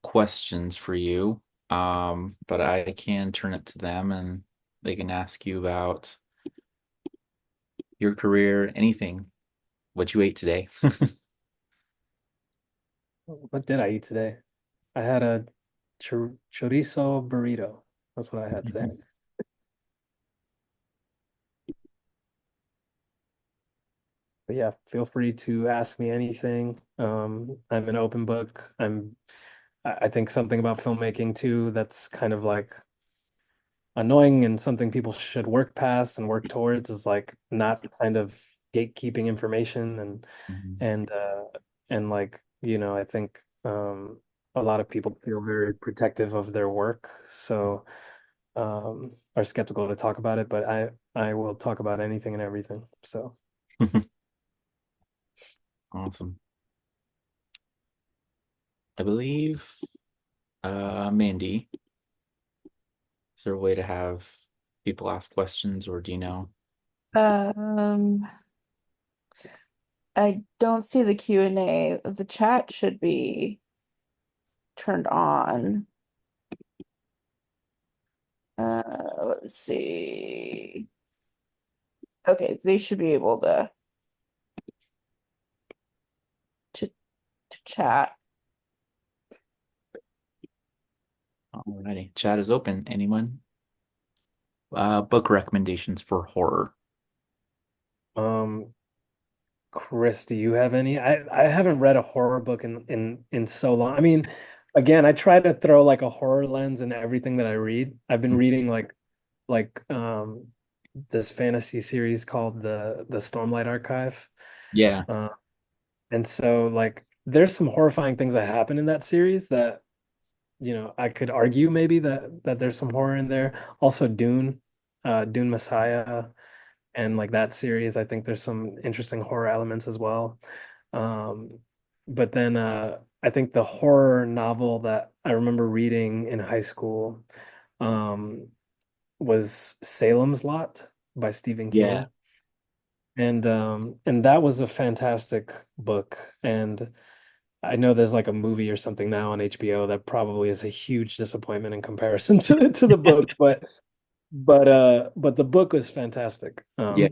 Speaker 1: questions for you, but I can turn it to them and they can ask you about your career, anything, what you ate today.
Speaker 2: What did I eat today? I had a chorizo burrito. That's what I had today. But yeah, feel free to ask me anything. I'm an open book. I think something about filmmaking too that's kind of like annoying and something people should work past and work towards is like not kind of gatekeeping information
Speaker 1: Mhm.
Speaker 2: and uh and like, I think a lot of people feel very protective of their work. So are skeptical to talk about it, but I will talk about anything and everything. So
Speaker 1: Awesome. I believe, Mandy, is there a way to have people ask questions, or do you know?
Speaker 3: Um, I don't see the Q&A. The chat should be turned on. Let's see. Okay, they should be able to to chat.
Speaker 1: Alrighty. Chat is open. Anyone? Book recommendations for horror.
Speaker 2: um Chris, do you have any? I haven't read a horror book in so long. I mean, again, I try to throw like a horror lens in everything that I read. I've been reading like this fantasy series called the Stormlight Archive.
Speaker 1: Yeah.
Speaker 2: Uh, and so like there's some horrifying things that happen in that series that, I could argue maybe that there's some horror in there. Also Dune Messiah and like that series, I think there's some interesting horror elements as well. Um, but then I think the horror novel that I remember reading in high school um, was Salem's Lot by Stephen
Speaker 1: Yeah.
Speaker 2: King. And that was a fantastic book. And I know there's like a movie or something now on HBO that probably is a huge disappointment in comparison to the book, but the book was fantastic.
Speaker 1: Yeah.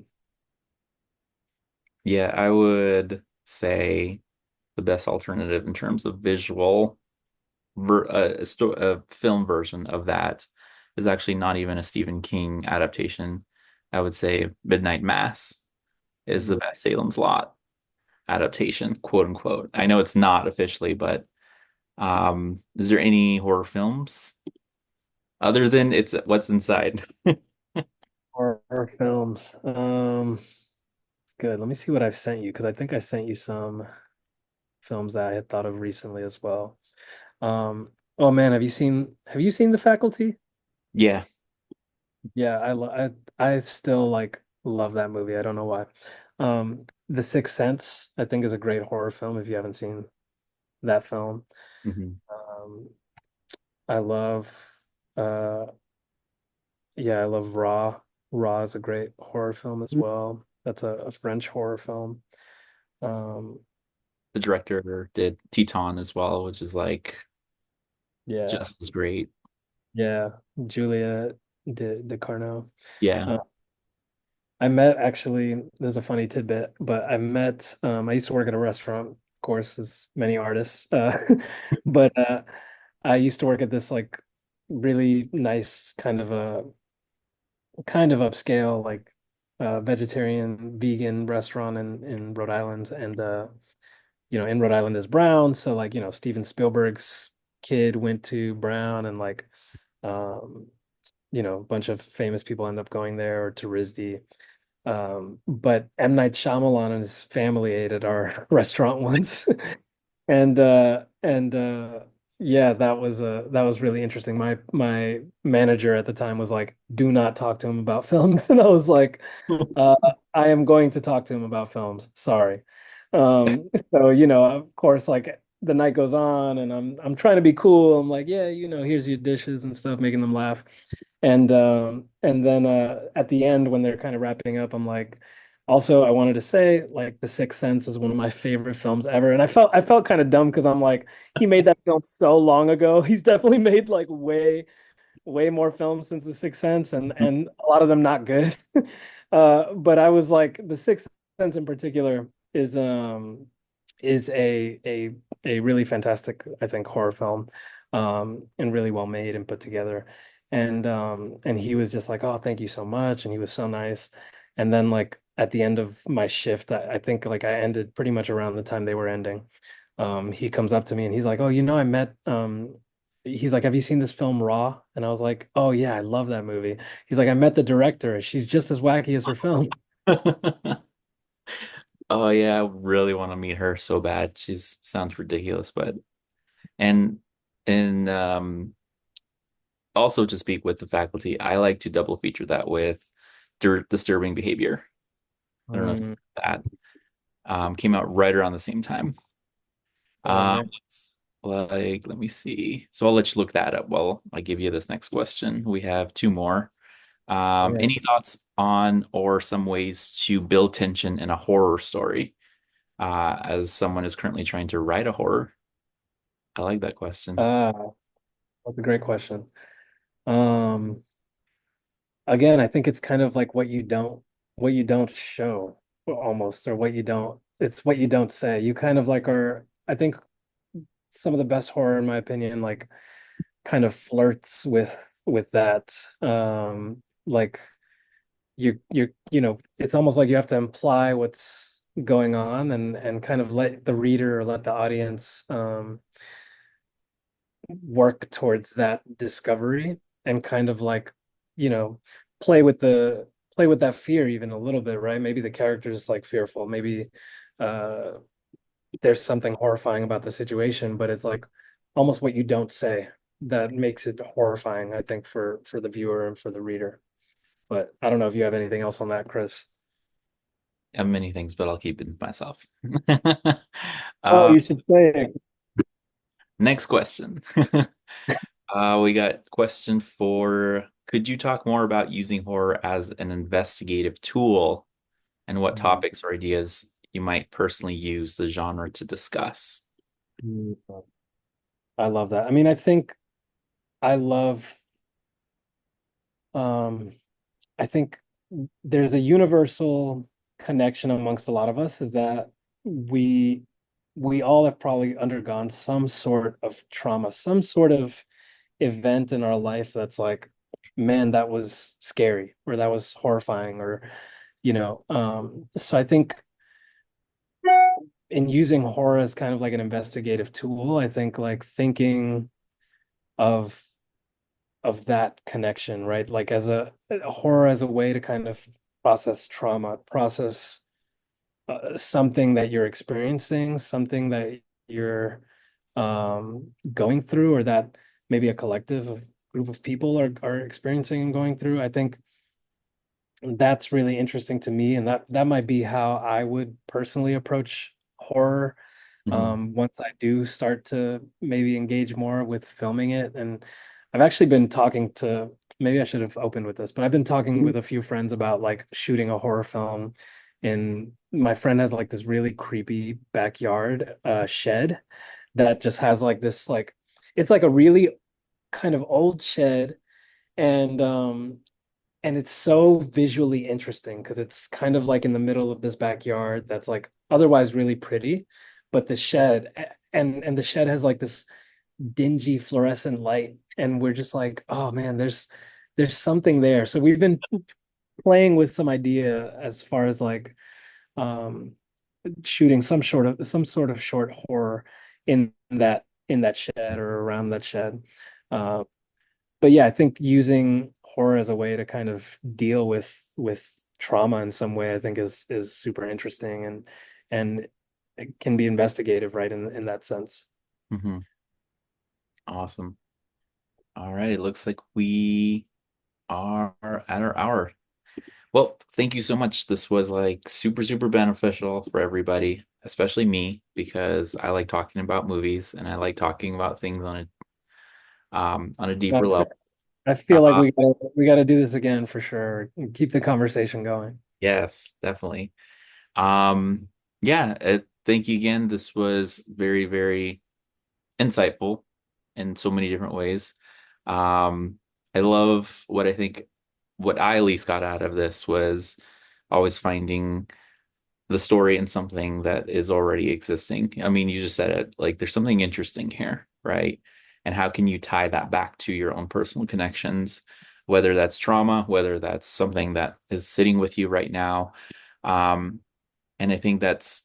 Speaker 1: Yeah, I would say the best alternative in terms of visual a film version of that is actually not even a Stephen King adaptation. I would say Midnight Mass is the
Speaker 2: Mhm.
Speaker 1: best Salem's Lot adaptation, quote unquote. I know it's not officially, but is there any horror films other than it's what's inside?
Speaker 2: Horror films. It's good. Let me see what I've sent you because I think I sent you some films that I had thought of recently as well. Oh man, have you seen The Faculty?
Speaker 1: Yeah.
Speaker 2: Yeah, I still like love that movie. I don't know why. The Sixth Sense, I think, is a great horror film if you haven't seen that film.
Speaker 1: Hmm.
Speaker 2: Um, I love uh yeah, I love Raw. Raw is a great horror film as well. That's a French horror film. Um,
Speaker 1: The director did Teton as well, which is like
Speaker 2: yeah,
Speaker 1: just as great.
Speaker 2: yeah, Julia de Carno.
Speaker 1: Yeah.
Speaker 2: Uh, I met actually, there's a funny tidbit, but I used to work at a restaurant, of course, as many artists. But I used to work at this like really nice kind of upscale like vegetarian vegan restaurant in Rhode Island. And in Rhode Island is Brown, so like, Steven Spielberg's kid went to Brown, and like um, a bunch of famous people end up going there, or to RISD. But M. Night Shyamalan and his family ate at our restaurant once. And yeah, that was really interesting. My manager at the time was like, "Do not talk to him about films." And I was like, uh, "I am going to talk to him about films. Sorry." So of course, like the night goes on, and I'm trying to be cool. I'm like, "Yeah, here's your dishes and stuff," making them laugh. And then at the end when they're kind of wrapping up, I'm like, also I wanted to say like The Sixth Sense is one of my favorite films ever. And I felt kind of dumb because I'm like, he made that film so long ago. He's definitely made like way more films since The Sixth Sense, and a lot of them not good. But I was like, The Sixth Sense in particular is a really fantastic, I think, horror film, and really well made and put together. And he was just like, "Oh, thank you so much," and he was so nice. And then like at the end of my shift, I think like I ended pretty much around the time they were ending. He comes up to me and he's like, "Oh, I met he's like, "Have you seen this film Raw?" And I was like, "Oh yeah, I love that movie." He's like, "I met the director. She's just as wacky as her film."
Speaker 1: Oh yeah, I really want to meet her so bad. She's sounds ridiculous, but and and also to speak with the faculty, I like to double feature that with disturbing behavior. I don't know if
Speaker 2: Mm,
Speaker 1: that came out right around the same time.
Speaker 2: oh
Speaker 1: Um,
Speaker 2: man.
Speaker 1: like, let me see. So I'll let you look that up while I give you this next question. We have two more.
Speaker 2: Yeah.
Speaker 1: Any thoughts on or some ways to build tension in a horror story? As someone is currently trying to write a horror, I like that question.
Speaker 2: Uh, that's a great question. Um, Again, I think it's kind of like what you don't show almost, or it's what you don't say. You kind of like are, I think some of the best horror, in my opinion, like kind of flirts with that. Like it's almost like you have to imply what's going on, and kind of let the reader or let the audience work towards that discovery, and kind of like, you know, play with the play with that fear even a little bit, right? Maybe the character's like fearful, maybe uh there's something horrifying about the situation, but it's like almost what you don't say that makes it horrifying, I think, for the viewer and for the reader. But I don't know if you have anything else on that, Chris.
Speaker 1: I have many things, but I'll keep it to myself.
Speaker 2: Oh,
Speaker 1: Uh,
Speaker 2: you should say it.
Speaker 1: next question. We got question for, could you talk more about using horror as an investigative tool and what
Speaker 2: Mm,
Speaker 1: topics or ideas you might personally use the genre to discuss?
Speaker 2: mm, I love that. I mean, I think I love um I think there's a universal connection amongst a lot of us, is that we we all have probably undergone some sort of trauma, some sort of event in our life that's like, man, that was scary, or that was horrifying, or so I think in using horror as kind of like an investigative tool, I think like thinking of that connection, right? Like as a horror as a way to kind of process trauma, process something that you're experiencing, something that you're going through, or that maybe a collective of group of people are experiencing and going through. I think that's really interesting to me, and that might be how I would personally approach horror
Speaker 1: Hmm.
Speaker 2: once I do start to maybe engage more with filming it. And I've actually been talking to, maybe I should have opened with this, but I've been talking with a few friends about like shooting a horror film. And my friend has like this really creepy backyard shed that just has like this like it's like a really kind of old shed, and it's so visually interesting because it's kind of like in the middle of this backyard that's like otherwise really pretty, but the shed and the shed has like this dingy fluorescent light, and we're just like, oh man, there's something there. So we've been playing with some idea as far as like um shooting some sort of short horror in that shed or around that shed. Uh, but yeah, I think using horror as a way to kind of deal with trauma in some way, I think is super interesting, and it can be investigative, right, in that sense.
Speaker 1: Hmm. Awesome. All right. It looks like we are at our hour. Well, thank you so much. This was like super, super beneficial for everybody, especially me, because I like talking about movies and I like talking about things on a
Speaker 2: No,
Speaker 1: deeper level.
Speaker 2: I feel like
Speaker 1: Uh,
Speaker 2: we gotta do this again for sure. Keep the conversation going.
Speaker 1: yes, definitely. Um, yeah, thank you again. This was very, very insightful in so many different ways. Um, I love what I at least got out of this was always finding the story in something that is already existing. I mean, you just said it, like there's something interesting here, right? And how can you tie that back to your own personal connections, whether that's trauma, whether that's something that is sitting with you right now. Um, and I think that's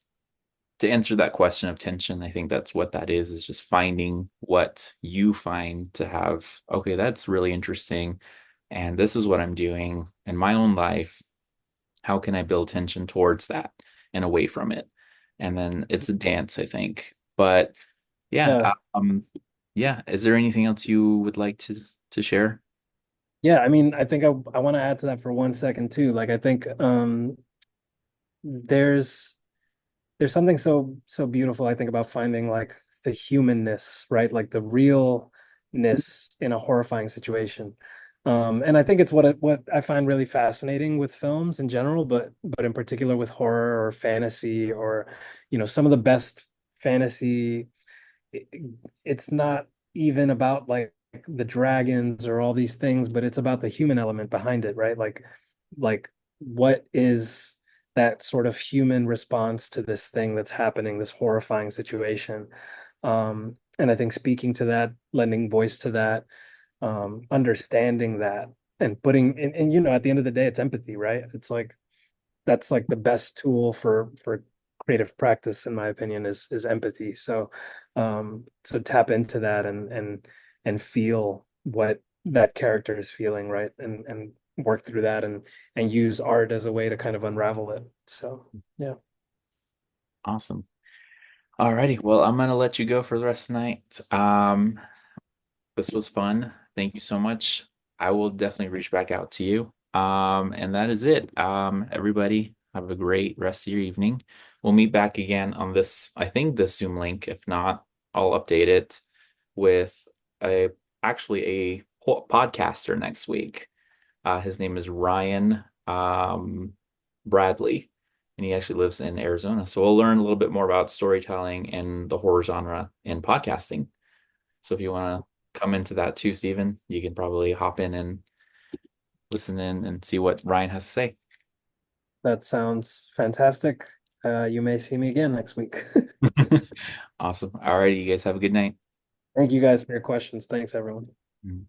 Speaker 1: to answer that question of tension, I think that's what that is just finding what you find to have, okay, that's really interesting. And this is what I'm doing in my own life. How can I build tension towards that and away from it? And then it's a dance, I think. But yeah,
Speaker 2: Yeah.
Speaker 1: yeah. Is there anything else you would like to share?
Speaker 2: Yeah, I mean, I think I want to add to that for 1 second too. Like I think there's something so beautiful, I think, about finding like the humanness, right? Like the realness in a horrifying situation. And I think it's what I find really fascinating with films in general, but in particular with horror or fantasy, or some of the best fantasy. it- it's not even about like the dragons or all these things, but it's about the human element behind it, right? Like what is that sort of human response to this thing that's happening, this horrifying situation? And I think speaking to that, lending voice to that, understanding that, and putting and at the end of the day, it's empathy, right? It's like that's like the best tool for creative practice, in my opinion, is empathy. So tap into that and feel what that character is feeling, right? And work through that and use art as a way to kind of unravel it. So yeah.
Speaker 1: Awesome. Alrighty. Well, I'm gonna let you go for the rest of the night. This was fun. Thank you so much. I will definitely reach back out to you. And that is it. Everybody have a great rest of your evening. We'll meet back again on this, I think this Zoom link. If not, I'll update it with a actually a podcaster next week. His name is Ryan Bradley, and he actually lives in Arizona. So we'll learn a little bit more about storytelling and the horror genre in podcasting. So if you want to come into that too, Stephen, you can probably hop in and listen in and see what Ryan has to say.
Speaker 2: That sounds fantastic. You may see me again next week.
Speaker 1: Awesome. All righty, you guys have a good night.
Speaker 2: Thank you guys for your questions. Thanks, everyone.
Speaker 1: Mhm.